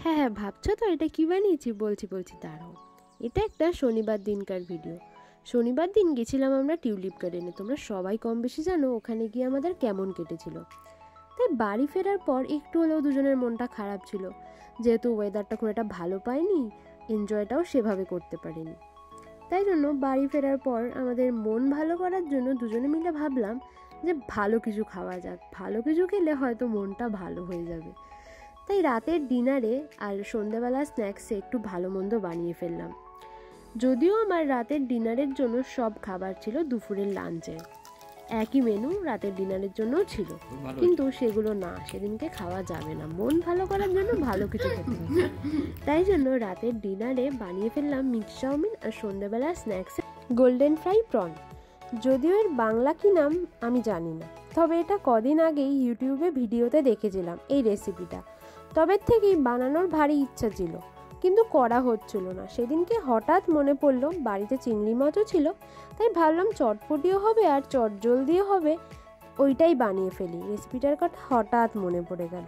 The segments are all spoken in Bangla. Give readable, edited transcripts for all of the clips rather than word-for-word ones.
হ্যাঁ হ্যাঁ, ভাবছো তো এটা কি বানিয়েছি? বলছি দাঁড়াও। এটা একটা শনিবার দিনকার ভিডিও। শনিবার দিন গেছিলাম আমরা টিউলিপ গার্ডেনে। তোমরা সবাই কম বেশি জানো ওখানে গিয়ে আমাদের কেমন কেটেছিল। তাই বাড়ি ফেরার পর একটু হলেও দুজনের মনটা খারাপ ছিল, যেহেতু ওয়েদারটা খুব একটা ভালো পাইনি, এনজয়টাও সেভাবে করতে পারিনি। তাই জন্য বাড়ি ফেরার পর আমাদের মন ভালো করার জন্য দুজনে মিলে ভাবলাম যে ভালো কিছু খাওয়া যাক, ভালো কিছু খেলে হয়তো মনটা ভালো হয়ে যাবে। তাই রাতের ডিনারে আর সন্ধ্যাবেলা স্ন্যাক্সে একটু ভালো মন্দ বানিয়ে ফেললাম। যদিও আমার রাতের ডিনারের জন্য সব খাবার ছিল দুপুরের লাঞ্চে, একই মেনু রাতের ডিনারের জন্যও ছিল, কিন্তু সেগুলো না, সেদিনকে খাওয়া যাবে না, মন ভালো করার জন্য ভালো কিছু খেতে হবে। তাই জন্য রাতের ডিনারে বানিয়ে ফেললাম মিক্স চাউমিন আর সন্ধ্যাবেলা স্ন্যাক্সে গোল্ডেন ফ্রাই প্রন। যদিও এর বাংলা কি নাম আমি জানি না, তবে এটা কদিন আগেই ইউটিউবে ভিডিওতে দেখেছিলাম এই রেসিপিটা। তবে থেকেই বানানোর ভারী ইচ্ছা ছিল, কিন্তু করা হচ্ছিল না। সেদিনকে হঠাৎ মনে পড়লো বাড়িতে চিংড়ি মাছও ছিল, তাই ভাবলাম চটপটিও হবে আর চটজলদিও হবে, ওইটাই বানিয়ে ফেলি। রেসিপিটার কথা হঠাৎ মনে পড়ে গেল।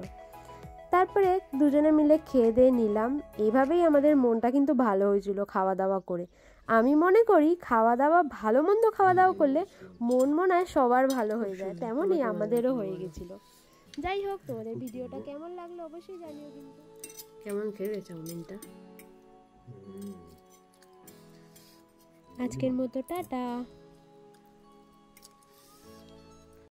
তারপরে দুজনে মিলে খেয়ে দিয়ে নিলাম। এইভাবেই আমাদের মনটা কিন্তু ভালো হয়েছিল খাওয়া দাওয়া করে। আমি মনে করি খাওয়া দাওয়া, ভালো মন্দ খাওয়া দাওয়া করলে মন মনে হয় সবার ভালো হয়ে যায়, তেমনই আমাদেরও হয়ে গেছিল। যাই হোক, তোমাদের ভিডিওটা কেমন লাগলো অবশ্যই জানিও কিন্তু। কেমন খেয়ে চাউমিনটা? আজকের মতো টাটা।